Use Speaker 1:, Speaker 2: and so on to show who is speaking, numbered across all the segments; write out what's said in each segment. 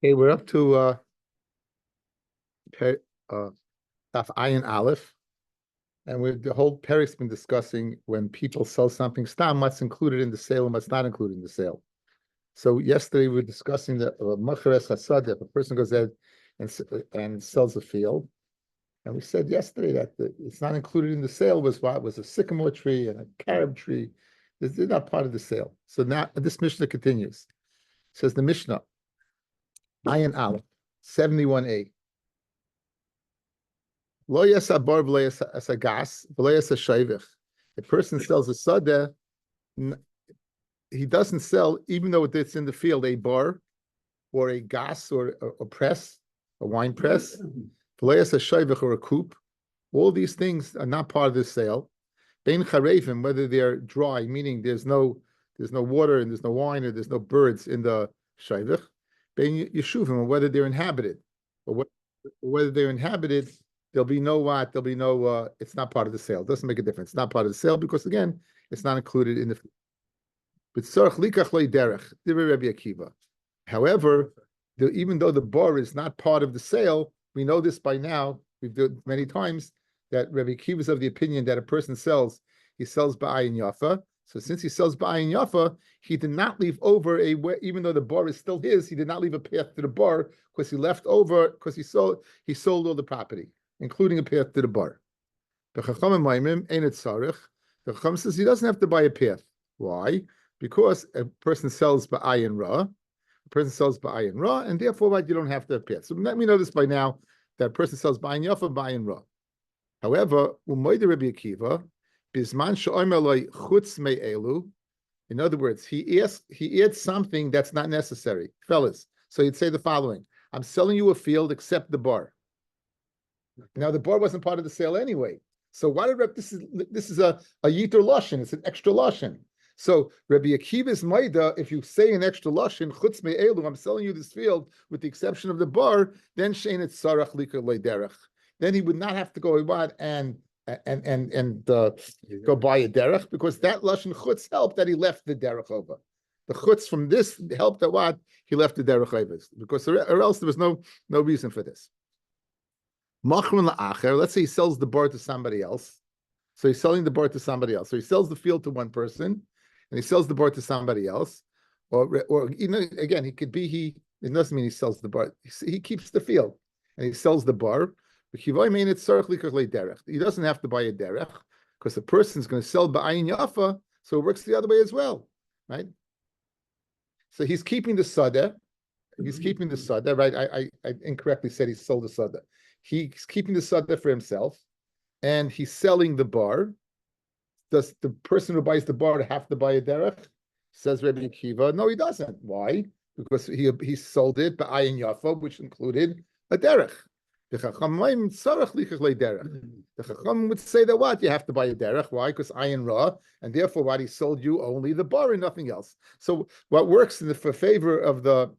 Speaker 1: Okay, we're up to Daf Ayin Aleph, and the whole Perik's been discussing when people sell something stam, what's included in the sale and what's not included in the sale. So yesterday we were discussing that Machares Hasad, if a person goes ahead and sells a field, and we said yesterday that it's not included in the sale was a sycamore tree and a carob tree. They're not part of the sale. So now this Mishnah continues. It says the Mishnah, Ayin Aleph, 71a. Lo yasabar v'lo yasagas v'lo yasashayvich. A person sells a sadeh, he doesn't sell, even though it's in the field, a bar or a gas or a press, a wine press, v'lo yasashayvich or a coop. All these things are not part of the sale. Bein charevim, whether they're dry, meaning there's no water and there's no wine or there's no birds in the shayvich. Bein yeshuvim, whether they're inhabited, or whether they're inhabited. There'll be no it's not part of the sale. It doesn't make a difference. It's not part of the sale because, again, it's not included in the. But tzarich likach loy derech, divrei Rabbi Akiva. However, even though the bar is not part of the sale, we know this by now. We've done it many times that Rabbi Akiva is of the opinion that a person he sells ba'ayin yafa. So since he sells ba'ayin yafa, he did not leave over even though the bar is still his, he did not leave a path to the bar because he left over because he sold all the property, including a path to the bar. The Chacham says he doesn't have to buy a path. Why? Because a person sells ba'ayin ra, and therefore you don't have to have path. So let me know this by now, that a person sells ba'ayin yafa, ba'ayin ra. However, Rabbi Akiva, bisman she'omer loy chutz me'elu, in other words, he adds something that's not necessary. Fellas, so you'd say the following: I'm selling you a field except the bar. Now the bar wasn't part of the sale anyway. So why did this is a yitur lashon? It's an extra lashon. So Rabbi Akiva's maida, if you say an extra lashon, chutz me'elu, I'm selling you this field with the exception of the bar, then shein et sarach likar leiderech. Then he would not have to go and go buy a derech, because that lashon chutz helped that he left the derech over. The chutz from this helped that what he left the derech over, because or else there was no reason for this. Let's say he sells the bar to somebody else. So he's selling the bar to somebody else. So he sells the field to one person, and he sells the bar to somebody else. Or again, it doesn't mean he sells the bar. He keeps the field, and he sells the bar. He doesn't have to buy a derech, because the person's going to sell ba'ayin yafa, so it works the other way as well, right? So he's keeping the sadeh. Right? I incorrectly said he sold the sadeh. He's keeping the sadeh for himself, and he's selling the bar. Does the person who buys the bar have to buy a derech? Says Rabbi Akiva, no, he doesn't. Why? Because he sold it ba'ayin yafa, which included a derech. The Chacham would say that what? You have to buy a derech. Why? Because ayin ra, and therefore what? He sold you only the bar and nothing else. So what works for favor of the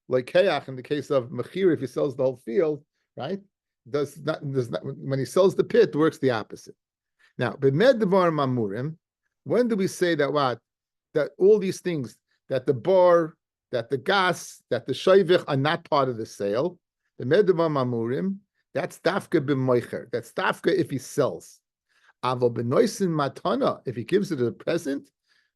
Speaker 1: lekeach in the case of mechir, if he sells the whole field, right? Does not when he sells the pit, works the opposite. Now, b'med devar mamurim, when do we say that what? That all these things, that the bar, that the gas, that the shayvich are not part of the sale? B'med devar mamurim, that's dafka b'moicher. That's dafka if he sells. Aval b'noisin matana, if he gives it as a present,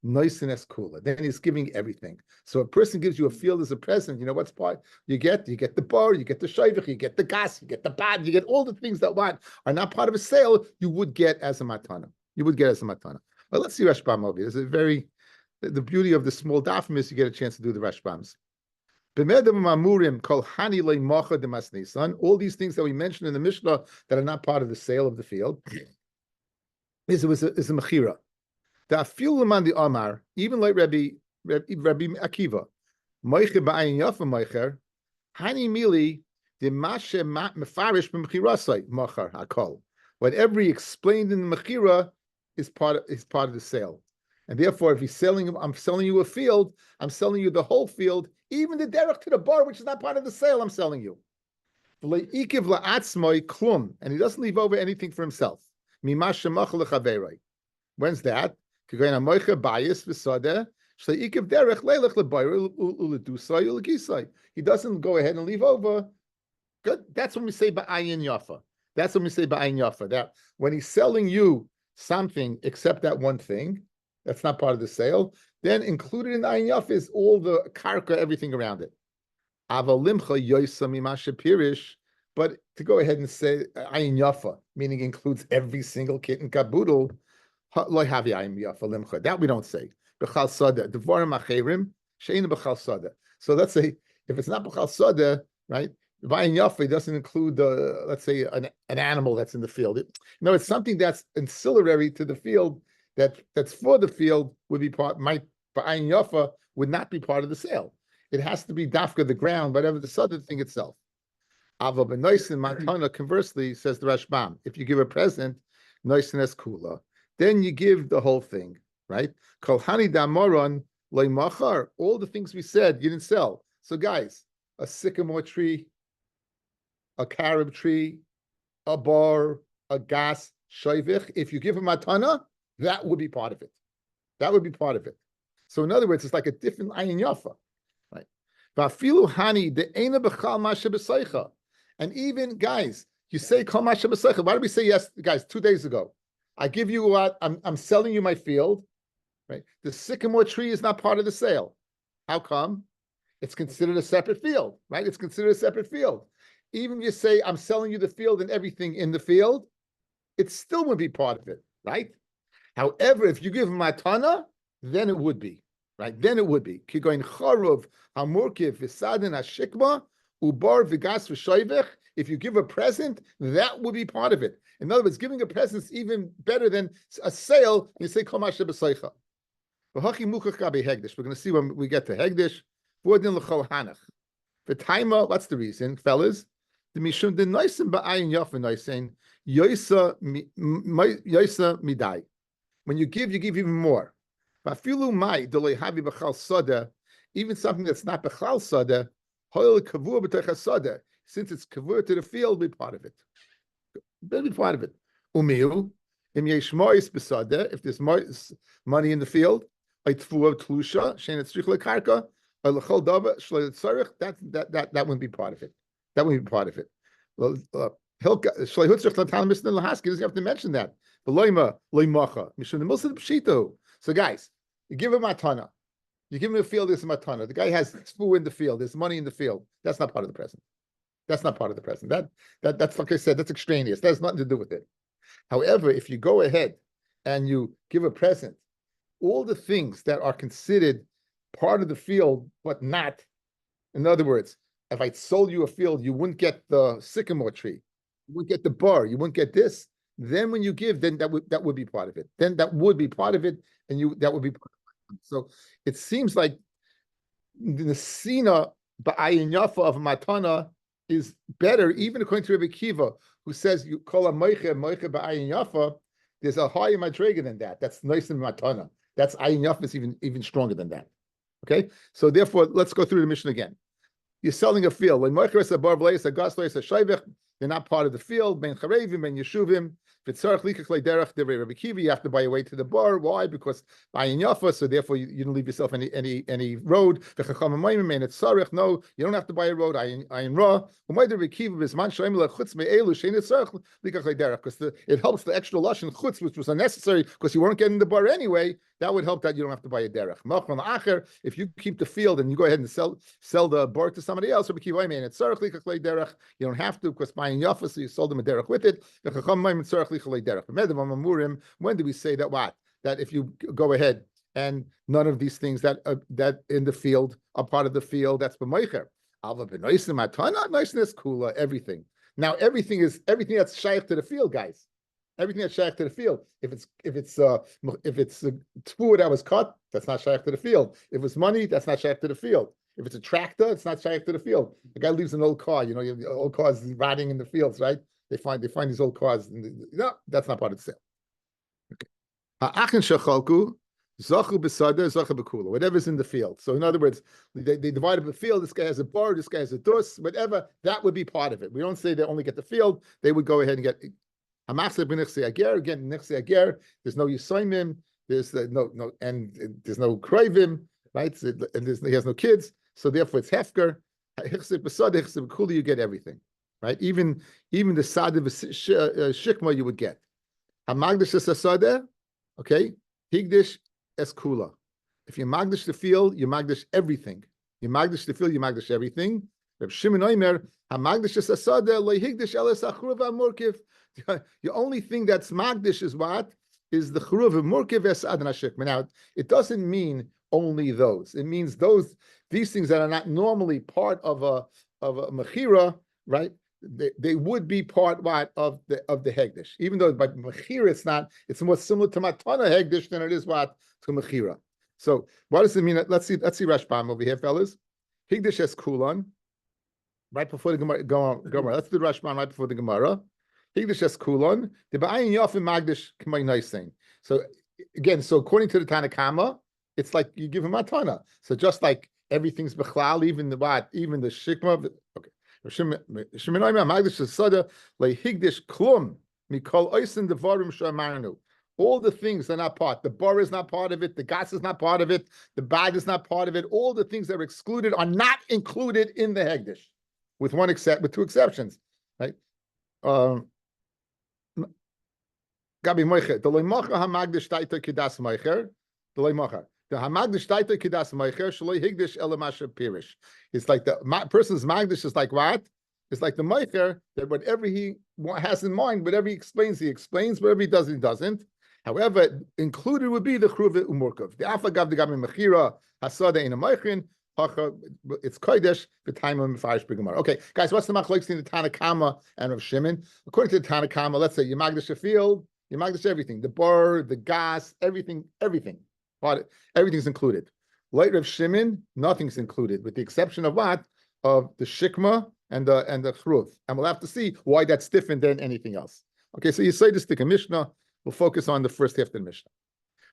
Speaker 1: noisin eskula. Then he's giving everything. So a person gives you a field as a present. You know what's part? You get the bar, you get the shayvich, you get the gas, you get the bad, you get all the things that what are not part of a sale. You would get as a matana. Well, let's see Rashbam over here. This is the beauty of the small dafim is you get a chance to do the Rashbams. All these things that we mentioned in the Mishnah that are not part of the sale of the field is a mechira. The afiluman the Amar, even like Rabbi Akiva, Moicher ba'ayin yafa Moicher, Hani mili the mashe mefarish b'mechirasai machar hakol. Whatever he explained in the mechira is part of the sale. And therefore, if he's I'm selling you a field, I'm selling you the whole field, even the derech to the bar, which is not part of the sale, I'm selling you. And he doesn't leave over anything for himself. When's that? He doesn't go ahead and leave over. Good. That's when we say ba'ayin yafa. That's when we say ba'ayin yafa. That when he's selling you something except that one thing, that's not part of the sale. Then included in ayin yafa is all the karka, everything around it. Avalimcha yoisa mimasha pirish. But to go ahead and say ayin yafa, meaning includes every single kit and kaboodle, loy havi ayin yafa limcha. That we don't say. B'chal sada devarim acherim she'ena b'chal sada. So let's say if it's not b'chal sada, right? Buying yafa doesn't include the, let's say, an animal that's in the field. It's something that's ancillary to the field that's for the field would be part. Buying yafa would not be part of the sale. It has to be dafka the ground, whatever the southern thing itself. Ava b'noisin matana. Conversely, says the Rashbam, if you give a present, noisin es kula, then you give the whole thing, right? Kol hani damoron loymachar. All the things we said you didn't sell. So guys, a sycamore tree, a carob tree, a bar, a gas, shoivich. If you give him matana, that would be part of it. That would be part of it. So in other words, it's like a different ayin yafa, right? Vafilu hani de'ena b'chal mashe b'seicha. And even guys, you say kol mashe b'seicha. Why did we say yes, guys? 2 days ago, I give you what I'm selling you my field, right? The sycamore tree is not part of the sale. How come? It's considered a separate field, right? It's considered a separate field. Even if you say I'm selling you the field and everything in the field, it still would be part of it, right? However, if you give him matana, then it would be, right? Then it would be. Kigoin charov hamurkiv v'sadin hashikma ubar v'gas v'shoivech. If you give a present, that would be part of it. In other words, giving a present is even better than a sale. You say kol mashe b'seicha. We're going to see when we get to hegdish. The timer, what's the reason, fellas? The mishum the noisim ba'ayin yafa noisin yoisa midai. When you give even more. Vafilu mai delay havi b'chal sada, even something that's not b'chal sada, hoil kavur b'techa sada. Since it's kavur to the field, be part of it. Be part of it. Umiu im yesh mois b'sada. If there's money in the field, eitfuah tlusha shein etzrich lekarka. That wouldn't be part of it. That wouldn't be part of it. Well, doesn't have to mention that. So guys, you give him matana. You give him a field, there's a matana. The guy has food in the field, there's money in the field. That's not part of the present. That's not part of the present. That's like I said, that's extraneous. That has nothing to do with it. However, if you go ahead and you give a present, all the things that are considered part of the field, but not. In other words, if I sold you a field, you wouldn't get the sycamore tree, you wouldn't get the bar, you wouldn't get this. Then when you give, then that would be part of it. Then that would be part of it, and that would be part of it. So it seems like the sina ba'ayin yafa of matana is better, even according to Rabbi Kiva, who says you call a moiche ba'ayin yafa. There's a higher madrega than that. That's nice in matana. That's ayin yafa is even stronger than that. Okay, so therefore, let's go through the mission again. You're selling a field. When they're not part of the field. Ben charevim, ben yeshuvim. You have to buy a way to the bar. Why? Because buying yafa, so therefore you don't leave yourself any road. No, you don't have to buy a road. Ayin ra. Because it helps the extra lush and chutz, which was unnecessary because you weren't getting the bar anyway. That would help that you don't have to buy a derech. If you keep the field and you go ahead and sell the bar to somebody else, you don't have to because buying yafa, so you sold them a derech with it. When do we say that? What? That if you go ahead and none of these things that in the field are part of the field, that's b'moicher. Niceness, kula, everything. Now everything that's shaykh to the field, guys. Everything that's shaykh to the field. If it's tfuah that was cut, that's not shaykh to the field. If it's money, that's not shaykh to the field. If it's a tractor, it's not shaykh to the field. The guy leaves an old car. You have old cars rotting in the fields, right? They find these old cars. No, that's not part of the sale. Okay. Whatever's in the field. So in other words, they divide up the field. This guy has a bar, this guy has a dus, whatever. That would be part of it. We don't say they only get the field. They would go ahead and get. Again, there's no yisoimim. There's no, and there's no krivim, right? And he has no kids, so therefore it's hefker. You get everything, right? Even the sad of shikma you would get. Hamagdish es okay? Higdish es kula. If you magdish the field, you magdish everything. You magdish the field, you magdish everything. Reb Shimon Omer, hamagdish es asada lehigdish eles achruv amurkiv. The only thing that's magdish is what? Is the chruv amurkiv es adna shikma. Now, it doesn't mean only those. It means these things that are not normally part of a mechira, right? They would be part of the hegdish, even though by mechira it's not. It's more similar to matana hegdish than it is to mechira. So what does it mean? Let's see Rashbam over here, fellas. Higdish es kulan, right before the Gemara. Let's do Rashbam right before the Gemara. Higdish es kulan. The ba'ayin yafim magdish k'may nice thing. So again, according to the Tanakama, it's like you give him matana. So just like everything's bechlal, even the shikma. Okay. Shimon Omer magdish esada lehigdish klum mikol oisin devarim shamarnu. All the things are not part. The bar is not part of it. The gas is not part of it. The bag is not part of it. All the things that are excluded are not included in the hegdish, with two exceptions, right? Gabi moicher. The loymacher hamagdish taita kidas moicher. The loymacher. The hamagdish taita kidas moicher shaloi higdish elamasha pirish. It's like the person's magdish is like what? It's like the moicher that whatever he has in mind, whatever he explains. Whatever he does, he doesn't. However, included would be the chruva umurkav. The afagav the gabi mechira hasada in a meichrin. It's kodesh the time of mefarish b'gemara. Okay, guys, what's the machlokes between the Tanakama and Rav Shimon? According to the Tanakama, let's say you magdish a field, you magdish everything, the bar, the gas, everything, everything's included. Like Rav Shimon, nothing's included, with the exception of what? Of the shikma and the chruv. And we'll have to see why that's different than anything else. Okay, so you say this to Mishnah. We'll focus on the first half of the Mishnah.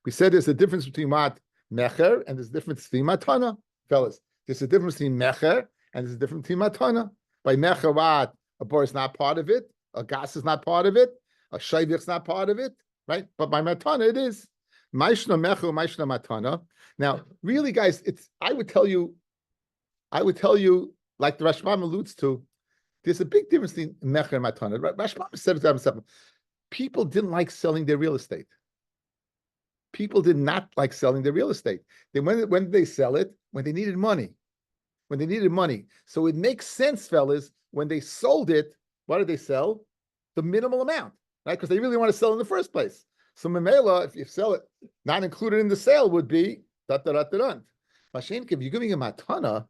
Speaker 1: We said there's a difference between what mecher and there's a difference between matana, fellas. There's a difference between mecher and there's a difference between matana. By mecher, what a bar is not part of it, a gas is not part of it, a shayvich is not part of it, right? But by matana it is. Maishna mecher, maishna matana. Now, really, guys, I would tell you, like the Rashbam alludes to, there's a big difference between mecher and matana. Rashbam said it. People didn't like selling their real estate. People did not like selling their real estate. When did they sell it? When they needed money. So it makes sense, fellas, when they sold it, what did they sell? The minimal amount, right? Because they really want to sell in the first place. So Mamela, if you sell it, not included in the sale would be da-da-da-da-da. Mashenk, if you're giving a matana,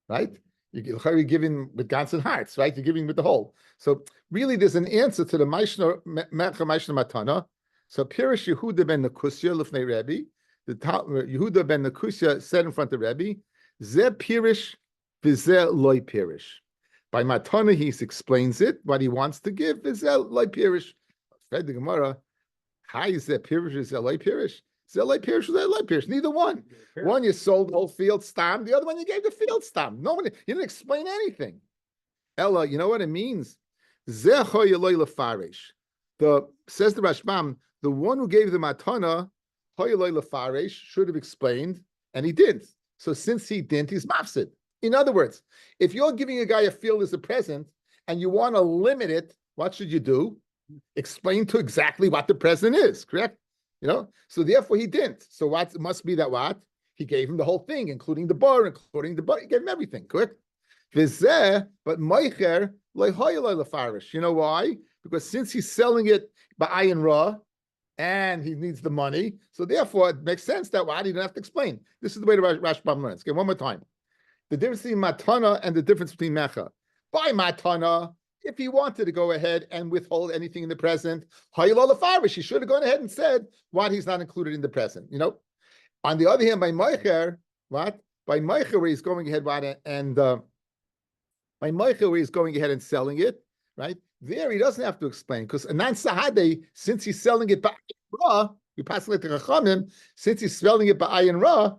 Speaker 1: right? You're giving with guns and hearts, right? You're giving with the whole. So really, there's an answer to the Maishna Matana. So Pirish Yehuda ben Nekusya lufnei Rabbi. The Yehuda ben Nekusya said in front of Rabbi, Ze Pirish v'ze loy Pirish. By Matana, he explains it. What he wants to give is loy Pirish. Fed the Gemara. Hi, Ze Pirish v'ze loy Pirish. Zelay Pirish, Zelay Pirish. Neither one. One you sold whole field stam. The other one you gave the field stam. Nobody, you didn't explain anything. Ella, you know what it means? Zecho Yeloy Lefarish. Says the Rashbam, the one who gave the matana, Hoyeloy Lefarish, should have explained, and he didn't. So since he didn't, he's mafsid. In other words, if you're giving a guy a field as a present and you want to limit it, what should you do? Explain to exactly what the present is, correct? So therefore he didn't. So what it must be that what? He gave him the whole thing, including the bar, he gave him everything, correct? But Meicher, you know why? Because since he's selling it by ayin ra, and he needs the money, so therefore it makes sense that what? He didn't have to explain. This is the way the Rashbam learns. Okay, one more time. The difference between matana and the difference between mecha. By matana, if he wanted to go ahead and withhold anything in the present, he should have gone ahead and said what he's not included in the present. On the other hand, by Meicher, what? By Meicher, where he's going ahead by Meicher, where he's going ahead and selling it, right? There he doesn't have to explain because Anan Sahade, since he's selling it by Ayin Ra, we pass it to Chachamim, since he's selling it by Ayin Ra,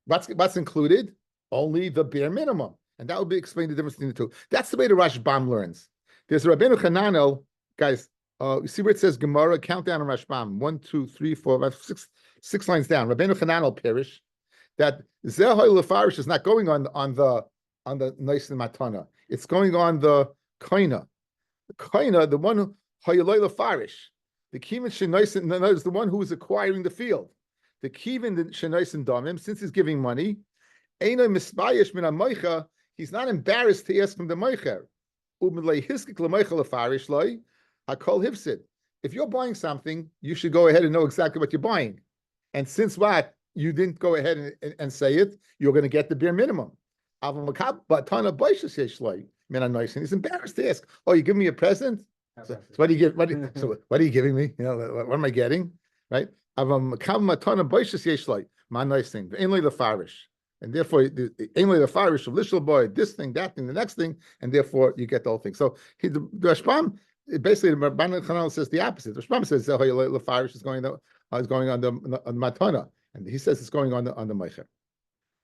Speaker 1: what's included? Only the bare minimum. And that would be explained the difference between the two. That's the way the Rashbam learns. There's Rabbeinu Hananel, guys. You see where it says Gemara? Count down on Rashbam. 1, 2, 3, 4, 5, 6 lines down. Rabbeinu Chanan Pirish that Zehoy Lefarish is not going on the nice and matana. It's going on the koina. The koina, the one who Hayaloi Lefarish. The kivin shenais is the one who is acquiring the field. The kivin shenais and damim, since he's giving money, Eino misbayish min amoicha. He's not embarrassed to ask from the moicher. If you're buying something, you should go ahead and know exactly what you're buying. And since what you didn't go ahead and say it, you're going to get the bare minimum. But he's embarrassed to ask. Oh, you give me a present? So what do you give? What are you giving me? You know, what am I getting? Right? My nice thing. And therefore, the farish of lishal boy, this thing, that thing, the next thing, and therefore you get the whole thing. So the Rashbam, basically, the Rabban Chanel says the opposite. The Rashbam says the farish is going on the matana, and he says it's going on the meicher.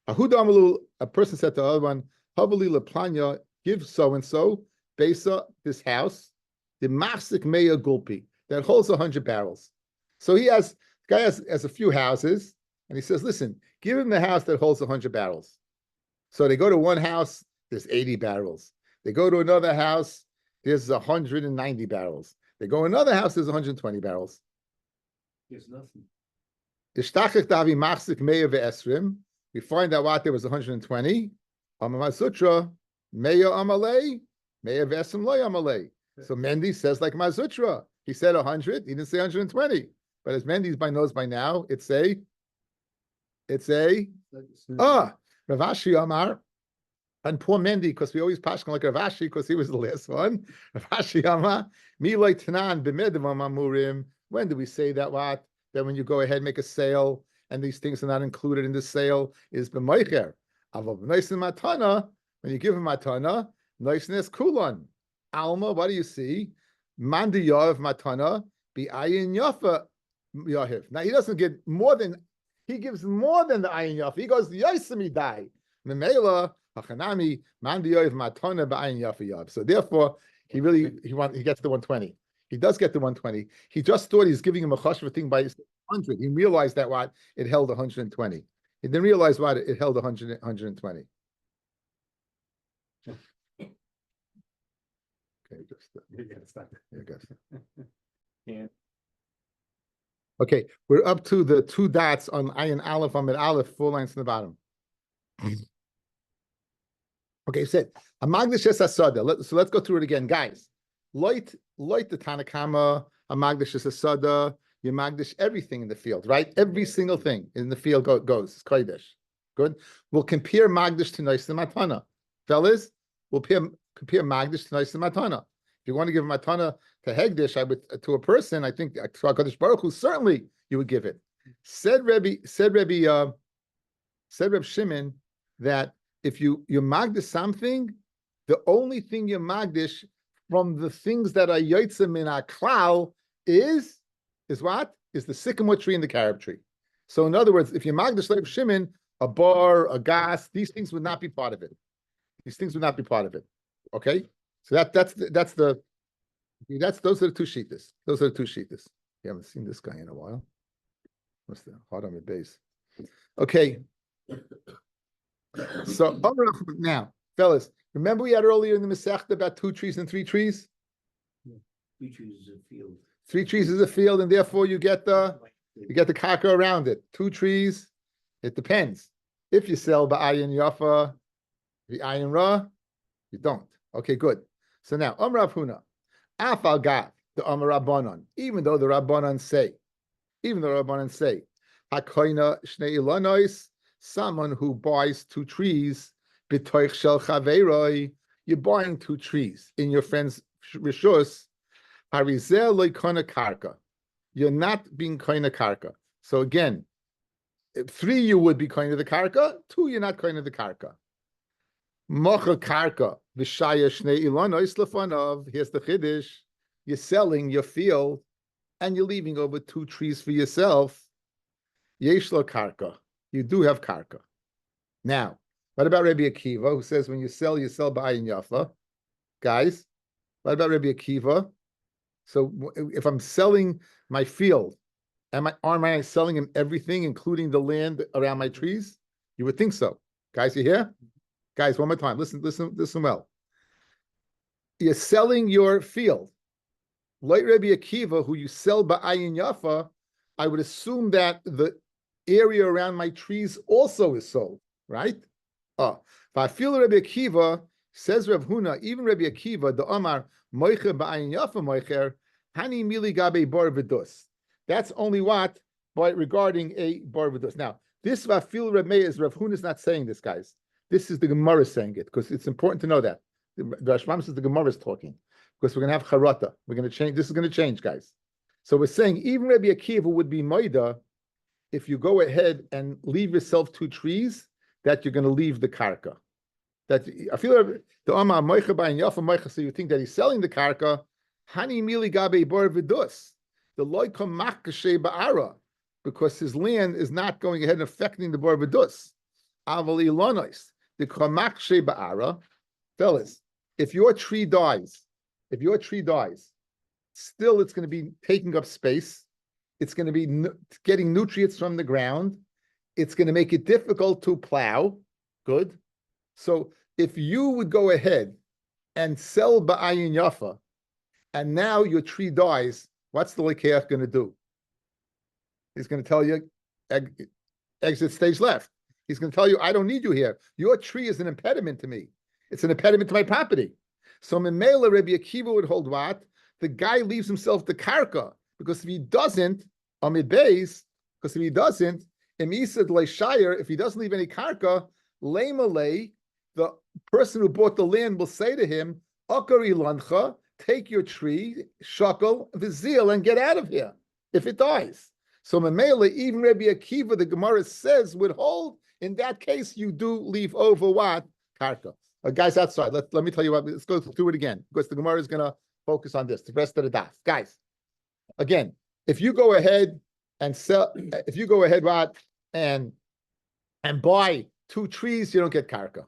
Speaker 1: A person said to the other one, "Havali leplanya, give so and so besa this house, the machzik meya gulpi that holds 100 barrels." So the guy has a few houses, and he says, "Listen, give him the house that holds 100 barrels." So they go to one house, there's 80 barrels. They go to another house, there's 190 barrels. They go to another house, there's 120 barrels.
Speaker 2: There's nothing.
Speaker 1: We find out what there was 120. Amamazutra, Meya Amalei, Meya Vesem Loy Amalei. So Mendy says like Mazutra. He said 100, he didn't say 120. But as Mendy's knows by now, it's a Ravashi Amar, and poor Mendy, because we always pass like Ravashi, because he was the last one. Ravashi Amar, Milay Tanan B'Medavam Amurim. When do we say that? What? That when you go ahead and make a sale, and these things are not included in the sale, is b'moicher. Avav nice in matana. When you give him matana, niceness kulon. Alma, what do you see? Mandi yav matana ayin yafa yahiv. Now he doesn't get more than. He gives more than the ayin yafa. He goes yosemi dai. Memela hachanami mandi yav matana b'ayin yafa yav. So therefore, he gets the 120. He does get the 120. He just thought he's giving him a chashva thing by 100. He realized that what it held 120. He didn't realize what it held 120. Okay, okay, we're up to the 2 dots on Ayin Aleph on Mid Aleph, 4 lines in the bottom. Okay, said Amagdish Asada. So let's go through it again, guys. Light the Tanakama, Amagdish Asada. You magdish everything in the field, right? Every single thing in the field goes. It's kodesh. Good. We'll compare magdish to nice and matana. Fellas, we'll compare magdish to nice and matana. If you want to give matana to hegdish, to a person, I think to HaKadosh Baruch Hu, certainly you would give it. Said Reb Shimon that if you magdish something, the only thing you magdish from the things that are yotzim in our klal is what? Is the sycamore tree and the carob tree. So in other words, if you magdish Reb Shimon, a bar, a gas, these things would not be part of it. These things would not be part of it. Okay? So those are the 2 sheetas. Those are the 2 sheetas. You haven't seen this guy in a while. What's the hard on the base? Okay. So now, fellas, remember we had earlier in the Masechta about 2 trees and 3 trees?
Speaker 2: 3 trees is a field.
Speaker 1: 3 trees is a field, and therefore you get the kaka around it. 2 trees, it depends. If you sell ba'ayin yafa, the ayin ra, you don't. Okay, good. So now, Rav Huna, afal gat the Rabbanon, even though the Rabbanon say, hakoina shnei ilanois, someone who buys 2 trees, b'toich shel chaveiroi, you're buying 2 trees in your friend's rishus. Harizel loikona karka. You're not being koina karka. So again, 3 you would be koina the karka. 2 you're not koina the karka. Mocha karka v'shaya shnei ilonos lefanov. Here's the chiddush: you're selling your field, and you're leaving over 2 trees for yourself. Yeshlo karka. You do have karka. Now, what about Rabbi Akiva, who says when you sell ba'ayin yafa? Guys, what about Rabbi Akiva? So if I'm selling my field Aren't I selling him everything, including the land around my trees? You would think so. Guys, you hear? Guys, one more time. Listen well. You're selling your field. Like Rabbi Akiva, who you sell ba'ayin yafa, I would assume that the area around my trees also is sold, right? If I feel Rabbi Akiva, says Rav Huna, even Rabbi Akiva, the Omar, moicher ba'ayin yafa moicher, hani mili gabe bar v'dus. That's only what, but regarding a bar v'dus. Now, this Vafil Rabbi is Rav Huna is not saying this, guys. This is the Gemara saying it, because it's important to know that. The Rashbam says the Gemara is talking, because we're going to have charata. We're going to change. This is going to change, guys. So we're saying even Rabbi Akiva would be maida if you go ahead and leave yourself 2 trees, that you're going to leave the karka. That I feel the Amar moicha by and yafa moicha. So you think that he's selling the karka? Hani mili gabe bar v'dus. The loikom makashe ba'ara, because his land is not going ahead and affecting the bar v'dus. Avali lonois the kamakashe ba'ara, fellas. If your tree dies, still it's going to be taking up space. It's going to be getting nutrients from the ground. It's going to make it difficult to plow. Good. So if you would go ahead and sell ba'ayin yafa, and now your tree dies, what's the lekeach going to do? He's going to tell you, exit stage left. He's going to tell you, I don't need you here. Your tree is an impediment to me. It's an impediment to my property. So Memela Rabbi Akiva would hold what? The guy leaves himself the karka, because if he doesn't, amid bays, because if he doesn't, if he doesn't leave any karka, lemalei, the person who bought the land will say to him, Akari lancha, take your tree, shakel, vizil, and get out of here if it dies. So Memela, even Rabbi Akiva, the Gemara says, would hold, in that case, you do leave over what? Karka. Guys outside, let me tell you what, let's go through it again, because the Gemara is going to focus on this, the rest of the daf. Guys, again, if you go ahead and sell, if you go ahead, what, and buy 2 trees, you don't get karka.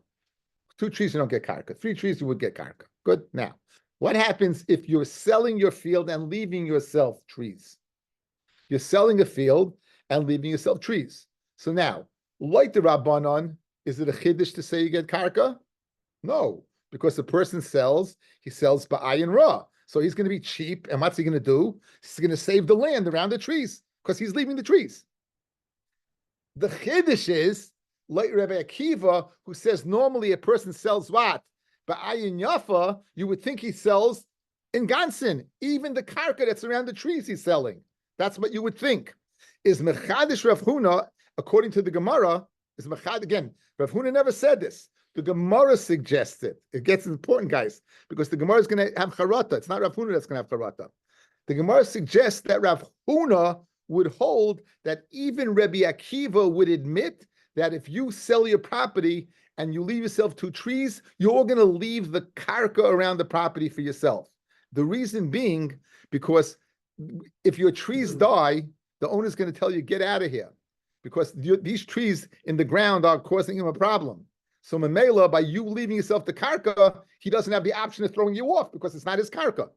Speaker 1: 2 trees, you don't get karka. 3 trees, you would get karka. Good. Now, what happens if you're selling your field and leaving yourself trees? You're selling a field and leaving yourself trees. So now, like the Rabbanon, is it a chiddush to say you get karka? No, because the person sells, he sells ba'ayin ra. So he's going to be cheap, and what's he going to do? He's going to save the land around the trees, because he's leaving the trees. The chiddush is, like Rabbi Akiva, who says normally a person sells what? Ba'ayin yafa, you would think he sells in Gansin. Even the karka that's around the trees he's selling. That's what you would think. Is Mechadish Rav Huna, according to the Gemara, is Mechad, again, Rav Huna never said this. The Gemara suggests it. It gets important, guys, because the Gemara is going to have charata. It's not Rav Huna that's going to have charata. The Gemara suggests that Rav Huna would hold that even Rabbi Akiva would admit that if you sell your property and you leave yourself 2 trees, you're going to leave the karka around the property for yourself. The reason being, because if your trees die, the owner's going to tell you, get out of here, because these trees in the ground are causing him a problem. So Mamela, by you leaving yourself the karka, he doesn't have the option of throwing you off, because it's not his karka.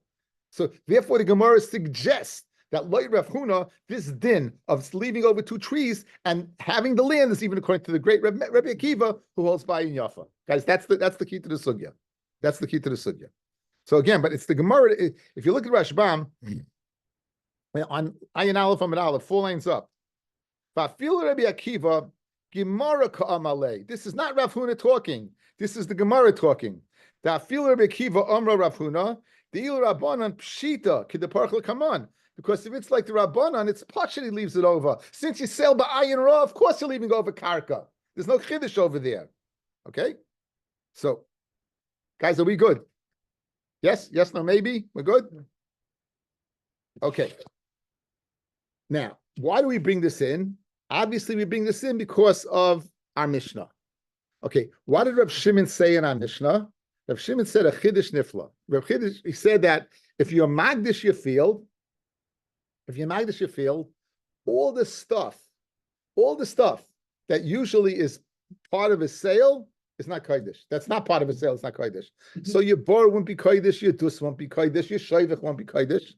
Speaker 1: So therefore, the Gemara suggests that Loy Rav Huna, this din of leaving over 2 trees and having the land is even according to the great Rabbi Akiva, who holds by in Yafa. Guys, that's the key to the sugya. That's the key to the sugya. So again, but it's the Gemara. If you look at Rashbam on Ayin Aleph Amid Aleph, 4 lines up. Fa'afil Rabbi Akiva Gemara ka'amalei. This is not Rav Huna talking. This is the Gemara talking. Fa'afil Rabbi Akiva Amra Rav Huna De'il Rabbanan Pshita Kideparchel Kaman. Because if it's like the Rabbanan, it's Pashit, he leaves it over. Since you sell ba'ayin ra, of course you're leaving over karka. There's no chiddush over there. Okay? So, guys, are we good? Yes? Yes, no, maybe? We're good? Okay. Now, why do we bring this in? Obviously, we bring this in because of our Mishnah. Okay, what did Rav Shimon say in our Mishnah? Rav Shimon said a chiddush nifla. Rav Chiddush, he said that if you're magdish your field, all the stuff that usually is part of a sale is not kodesh. That's not part of a sale. It's not kodesh. So your bor won't be kodesh, your dus won't be kodesh, your shoivich won't be kodesh.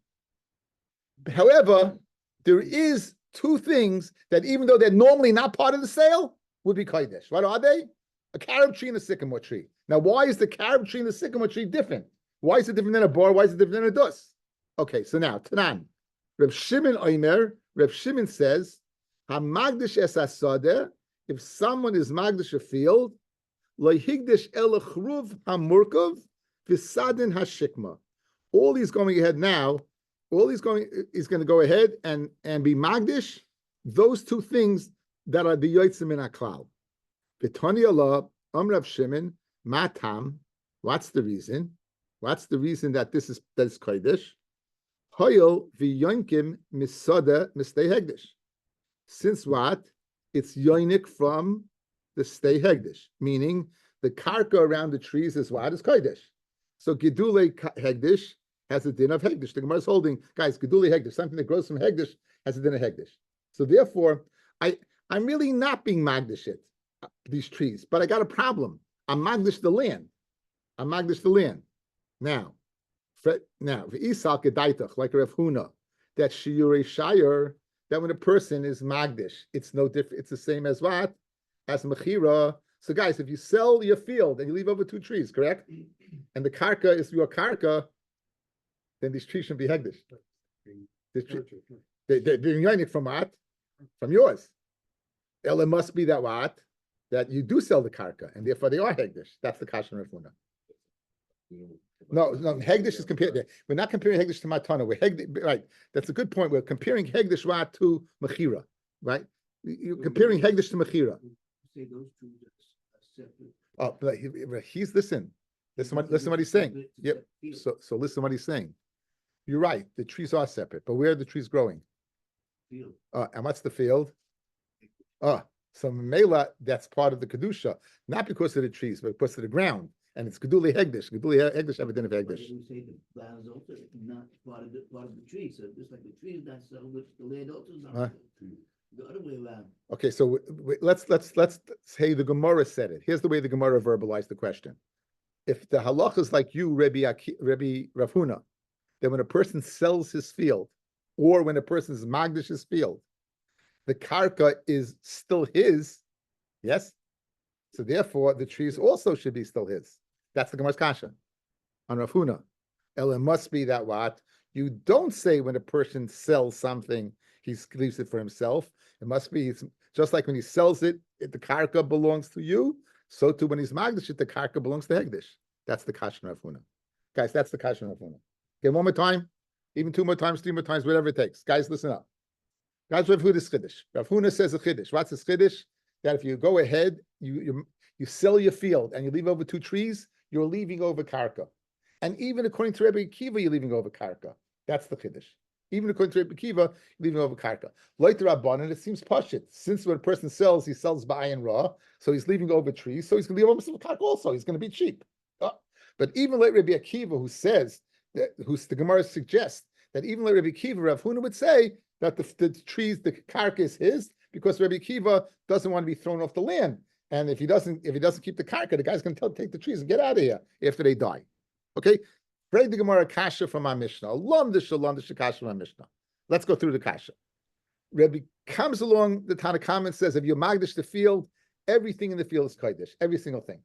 Speaker 1: However, there is two things that even though they're normally not part of the sale, would be kodesh. What are they? A carob tree and a sycamore tree. Now, why is the carob tree and the sycamore tree different? Why is it different than a bar? Why is it different than a dus? Okay, so now, Tanan. Reb Shimon Oimer, Reb Shimon says, HaMagdish es hasadeh, if someone is magdish a field, lo higdish el chruv hamurkov, v'sadin hashikma. All he's going ahead now, he's going to go ahead and be magdish, those two things that are the yotzim in aklal. V'toni Allah, Rav Shimon, matam, what's the reason? What's the reason that this is kodesh? Hoyel v'yonkim misada mistei hegdish. Since what? It's yonik from the stay hegdish, meaning the karka around the trees is what? Is kodesh. So gedule hegdish has a din of hegdish. The Gemara is holding, guys, gedule hegdish, something that grows from hegdish has a din of hegdish. So therefore, I'm really not being magdish it, these trees, but I got a problem. I'm magdish the land. I'm magdish the land. Now, v'isal kedaitach, like Rav Huna, that shiurei shayur, that when a person is magdish, it's no different. It's the same as what? As mechira. So guys, if you sell your field and you leave over two trees, correct? And the karka is your karka, then these trees should be hegdish. They're yonik from what? From yours. Well, it must be that what? That you do sell the karka, and therefore they are hegdish. That's the kashan Rav Huna. No, hegdish is compared. We're not comparing hegdish to matana. We're hegdish, right? That's a good point. We're comparing hegdish to mechira, right? You're comparing hegdish to mechira.
Speaker 2: Say those two are separate.
Speaker 1: Oh, but he's listen what he's saying. Yep. So listen what he's saying. You're right. The trees are separate, but where are the trees growing?
Speaker 2: Field.
Speaker 1: And what's the field? So Mela, that's part of the kedusha, not because of the trees, but because of the ground. And it's Geduli Hegdish. Geduli Hegdish have a din of Hegdish.
Speaker 2: We say the land is also not part of the tree. So just like the tree is not so, which the land also is not. The other way around.
Speaker 1: Okay, so let's say the Gemara said it. Here's the way the Gemara verbalized the question. If the halacha is like you, Rabbi Rav Huna, that when a person sells his field, or when a person is magdish his field, the karka is still his, yes? So therefore, the trees also should be still his. That's the Gemara's kasha on Rav Huna. It must be that what? You don't say when a person sells something, he leaves it for himself. It must be, it's just like when he sells it, the karka belongs to you. So too, when he's magdish it, the karka belongs to Hegdish. That's the kasha on Rav Huna. Guys, that's the kasha on Rav Huna. Okay, one more time, even two more times, three more times, whatever it takes. Guys, listen up. Guys, Rav Huna's chiddush. Rav Huna says a chiddush. What's his chiddush? That if you go ahead, you sell your field and you leave over two trees, you're leaving over karka. And even according to Rabbi Akiva, you're leaving over karka. That's the chiddush. Even according to Rabbi Akiva, you're leaving over karka. Like the Rabban, and it seems pashit. Since when a person sells, he sells by and raw, so he's leaving over trees, so he's going to leave over some karka also. He's going to be cheap. But even like Rabbi Akiva, who says, the Gemara suggests that even like Rabbi Akiva, Rav Huna would say that the trees, the karka is his, because Rabbi Akiva doesn't want to be thrown off the land. And if he doesn't keep the karka, the guy's going to take the trees and get out of here after they die. Okay? Pray the Gemara kasha from our Mishnah. Alum the kasha from our Mishnah. Let's go through the kasha. Rabbi comes along the Tanakh and says, if you magdish the field, everything in the field is kodesh. Every single thing.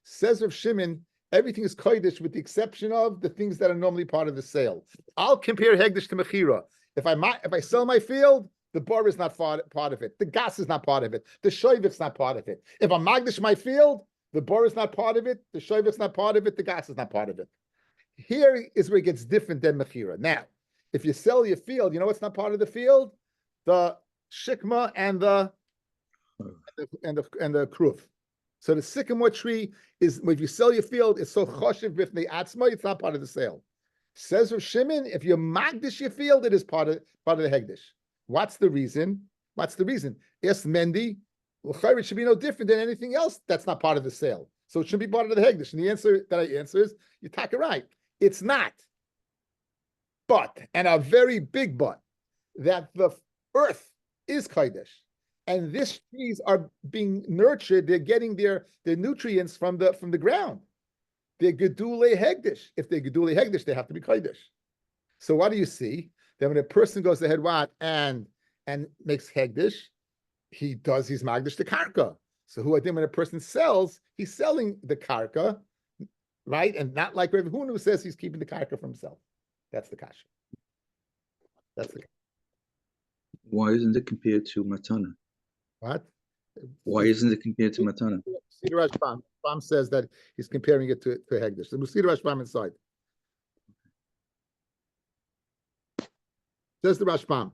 Speaker 1: Says Rav Shimon, everything is kodesh with the exception of the things that are normally part of the sale. I'll compare hegdish to mechira. If I sell my field, the bar is not part of it. The gas is not part of it. The shoyvik's not part of it. If I'm magdish my field, the bar is not part of it. The shoyvik's not part of it. The gas is not part of it. Here is where it gets different than mechira. Now, if you sell your field, you know what's not part of the field? The shikma and the kruf. So the sycamore tree is, if you sell your field, it's so choshev b'fnei atzma, it's not part of the sale. Says Rav Shimon, if you magdish your field, it is part of the hegdish. What's the reason? Yes, Mendy, it should be no different than anything else that's not part of the sale. So it should be part of the hegdish. And the answer that I answer is, you take it right. It's not. But, and a very big but, that the earth is kodesh. And these trees are being nurtured. They're getting their nutrients from the ground. They're gedule hegdish. If they're gedule hegdish, they have to be kodesh. So what do you see? That when a person goes ahead, and and makes hegdish, he's magdish the karka. So who when a person sells, he's selling the karka, right? And not like Rabbi Huna who says he's keeping the karka for himself. That's the kasha. That's the.
Speaker 3: Why isn't it compared to matana?
Speaker 1: What?
Speaker 3: Why isn't it compared to matana?
Speaker 1: Musid Rashbam. Rashbam says that he's comparing it to hegdish. The Musid Rashbam inside. Says the Rashbam.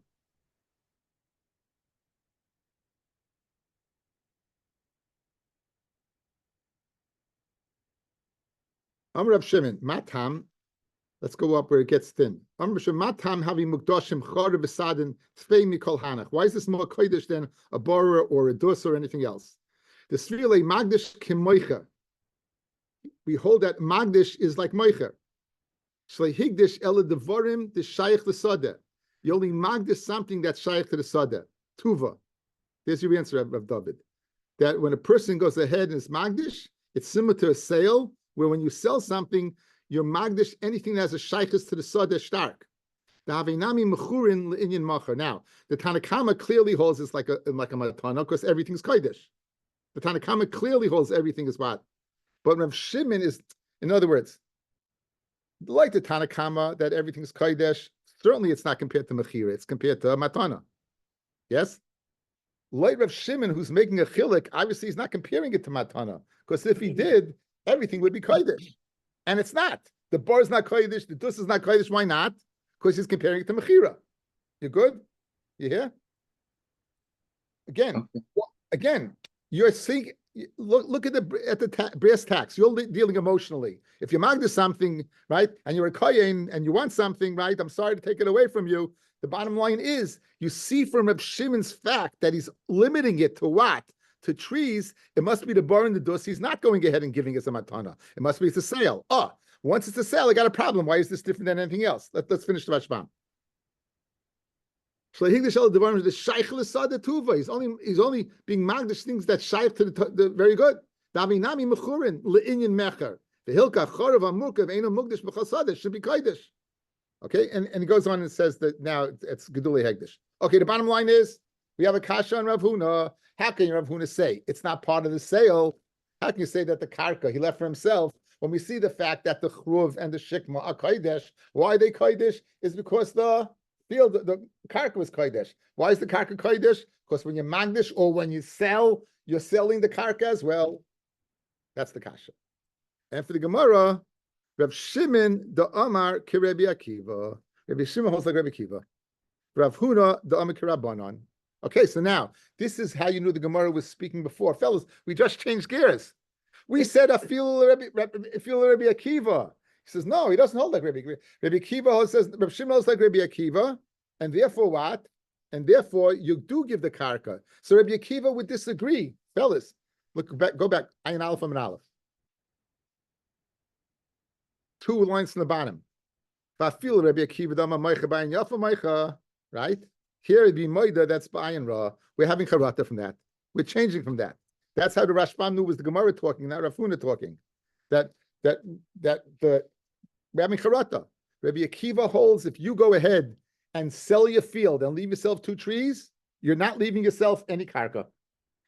Speaker 1: Amr Rav Shimon, Matam. Let's go up where it gets thin. Amr Rav Shimon, Matam having mukdashim chara v'sadin tvei mikol hanach. Why is this more kodesh than a borer or a dus or anything else? The Srile magdish kim moicha. We hold that magdish is like moicha. Shlei higdish ela devarim the shaykh the sadeh. You only magdish something that's shaykh to the sadeh. Tuva. There's your answer, Rav David. That when a person goes ahead and is magdish, it's similar to a sale, where when you sell something, you're magdish anything that has a shaykhus to the sadeh stark. The Havinami mechurin le'inyan macher. Now, the Tanakama clearly holds it's like a matana because everything's kodesh. The Tanakama clearly holds everything is what, but Rav Shimon is, in other words, like the Tanakama that everything's kodesh. Certainly, it's not compared to mechira; it's compared to matana. Yes. Like Rav Shimon, who's making a chilik, obviously he's not comparing it to matana because if he did, everything would be kodesh, and it's not. The bar is not kodesh. The dus is not kodesh. Why not? Because he's comparing it to mechira. You good? You hear? Again, you're seeing. Look at the brass tacks. You're dealing emotionally. If you're magna something, right, and you're a kohen and you want something, right, I'm sorry to take it away from you. The bottom line is, you see from Reb Shimon's fact that he's limiting it to what? To trees. It must be the bar and the dus. He's not going ahead and giving us a matana. It must be it's a sale. Once it's a sale, I got a problem. Why is this different than anything else? Let's finish the Rashbam. He's only being magdish things that shaykh to the very good. Should be kodesh. Okay, and he goes on and says that now it's geduli hegdish. Okay, the bottom line is we have a kasha on Rav Huna. How can Rav Huna say it's not part of the sale? How can you say that the karka he left for himself? When we see the fact that the chruv and the shikma are kodesh, why are they kodesh? Is because the field, the karka was kodesh. Why is the karka kodesh? Because when you're magdish or when you sell, you're selling the karka as well. That's the kasha. And for the Gemara, Rav Shimon the Amar ki Rabbi Akiva. Rabbi Shimon holds like Rabbi Akiva. Rav Huna the Amar ki Rabbanan. Okay, so now this is how you knew the Gemara was speaking before, fellas. We just changed gears. We said afil Rabbi Akiva. He says no, he doesn't hold like Rabbi Akiva. Rabbi Akiva says Rav Shimon holds like Rabbi Akiva, and therefore what? And therefore you do give the karka. So Rabbi Akiva would disagree, fellas. Look back, go back. Ayin Aleph and Aleph. 2 lines from the bottom. Fafil Rabbi Akiva dama meicha bayin yafa meicha. Right here it'd be moida. That's bayin ra. We're having charata from that. We're changing from that. That's how the Rashbam knew was the Gemara talking, not Rav Huna talking. That we're having charata. Rabbi Akiva holds if you go ahead and sell your field and leave yourself 2 trees, you're not leaving yourself any karka.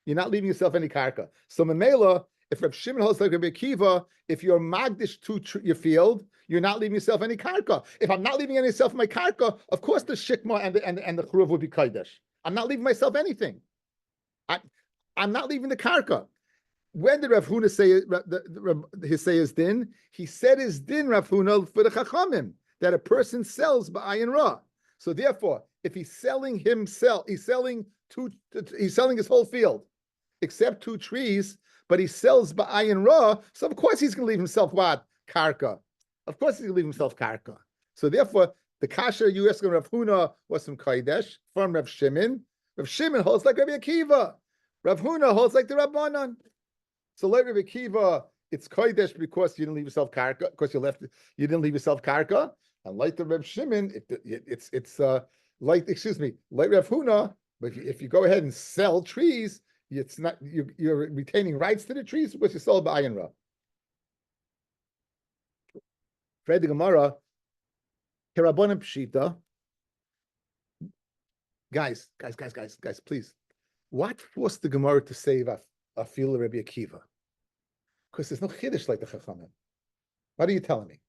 Speaker 1: You're not leaving yourself any karka. So Mamela, if Rav Shimon holds like Rabbi Akiva, if you're magdish to your field, you're not leaving yourself any karka. If I'm not leaving myself my karka, of course the shikma and the chruv would be kodesh. I'm not leaving myself anything. I'm not leaving the karka. When did Rav Huna say his say his din? He said his din, Rav Huna, for the chachamim, that a person sells ba'ayin ra. So therefore, if he's selling himself, he's selling his whole field, except 2 trees, but he sells ba'ayin ra, so of course he's going to leave himself what? Karka. Of course he's going to leave himself karka. So therefore, the kasha you ask Rav Huna was from Kodesh, from Rav Shimon. Rav Shimon holds like Rabbi Akiva. Rav Huna holds like the Rabbanan. So like Rabbi Akiva, it's Kodesh because you didn't leave yourself karka, because you didn't leave yourself karka. And like the Rav Shimon, it's like Rav Huna, but if you go ahead and sell trees, it's not you're retaining rights to the trees because you sold ba'ayin ra. Fred the Gemara, Kerabonim Pshita, guys, please. What forced the Gemara to save a field of Rabbi Akiva? Because there's no chiddush like the Chachamim. What are you telling me?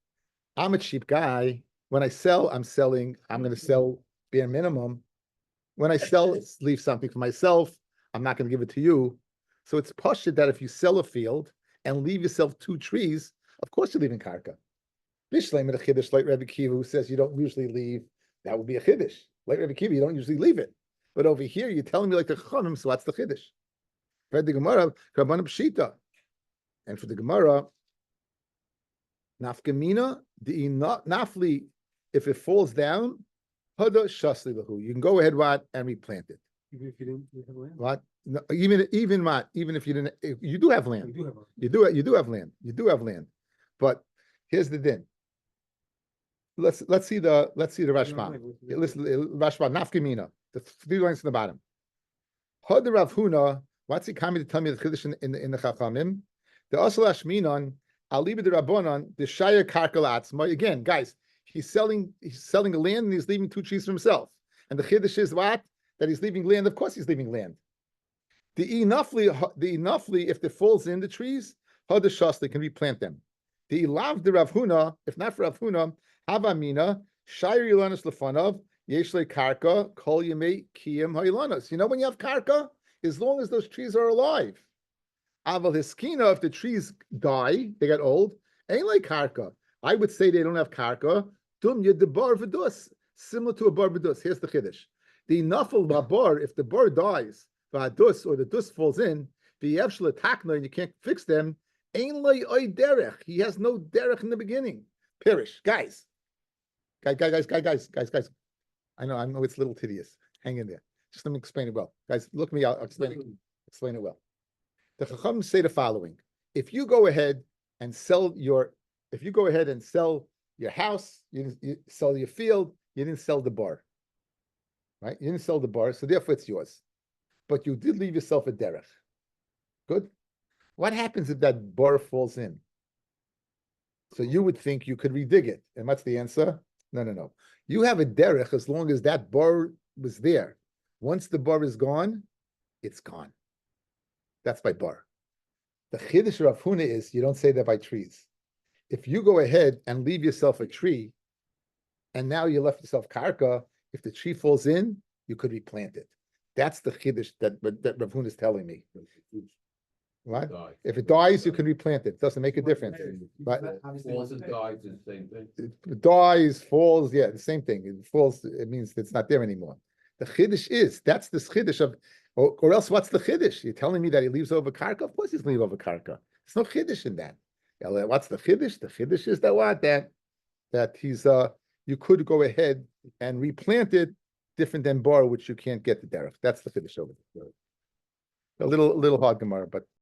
Speaker 1: I'm a cheap guy. When I sell, I'm going to sell bare minimum. When I sell, leave something for myself. I'm not going to give it to you. So it's pashut that if you sell a field and leave yourself 2 trees, of course you're leaving karka. Bishleim a chiddush like Rabbi Akiva, who says you don't usually leave. That would be a chiddush. Like Rabbi Akiva, you don't usually leave it. But over here, you're telling me like the Chachamim, so what's the chiddush? For the Gemara, Rabbanan Pshita. And for the Gemara, Nafkamina, the nafli, if it falls down, Hada Shasli Lahu. You can go ahead, and replant it.
Speaker 4: Even if you didn't have land?
Speaker 1: What? No, even if you didn't, you do have land.
Speaker 4: You do have land.
Speaker 1: You do have land. You do have land. But here's the din. Let's see the Rashba. Listen, Rashba, Nafkamina, the 3 lines from the bottom. Hada Rav Huna, what's he coming to tell me the chiddush in the Chachamim? The Asal Ashminon, Aliba the Rabbanon, the Shaya Karkalatz. Again, guys, he's selling the land and he's leaving 2 trees for himself. And the chiddush is what? That he's leaving land. Of course he's leaving land. The enoughly, if it falls in the trees, Hada Shas, can replant them. The Ilav the Rav Huna, if not for Rav Huna, Havamina, Shayri Ilanos Lefanov, Yeshle Karka, Kol Yemei Kiyam Hailanos. You know when you have Karka? As long as those trees are alive. Aval Hiskina, if the trees die, they get old, ain't like Karka. I would say they don't have Karka. Dum Yedebar Vidus, similar to a bar Vidus. Here's the Chiddush. The Nafal Babar, if the bar dies, Vadus, or the Dus falls in, the Yevshla Takna, and you can't fix them, ain't like Oy Derech. He has no Derech in the beginning. Perish. Guys. I know it's a little tedious. Hang in there. Just let me explain it well. Guys, look at me, I'll explain it well. The Chacham say the following: if you go ahead and sell your house, you sell your field, you didn't sell the bar. Right? You didn't sell the bar, so therefore it's yours. But you did leave yourself a derech. Good? What happens if that bar falls in? So you would think you could redig it. And what's the answer? No. You have a derech as long as that bar was there. Once the bar is gone, it's gone. That's by bar. The chiddush Rav Huna is you don't say that by trees. If you go ahead and leave yourself a tree, and now you left yourself karka, if the tree falls in, you could replant it. That's the chiddush that Rav Huna is telling me. What? If it dies, you can replant it. It doesn't make a difference. But
Speaker 5: Falls and dies is the same thing.
Speaker 1: it dies, falls, yeah, the same thing. It falls, it means it's not there anymore. The chiddush that's this chiddush of, or else what's the chiddush? You're telling me that he leaves over karka? Of course he's leaving over karka. There's no chiddush in that. What's the chiddush? The chiddush is that he's you could go ahead and replant it different than bar, which you can't get the derech. That's the chiddush over there. A little hard Gemara, but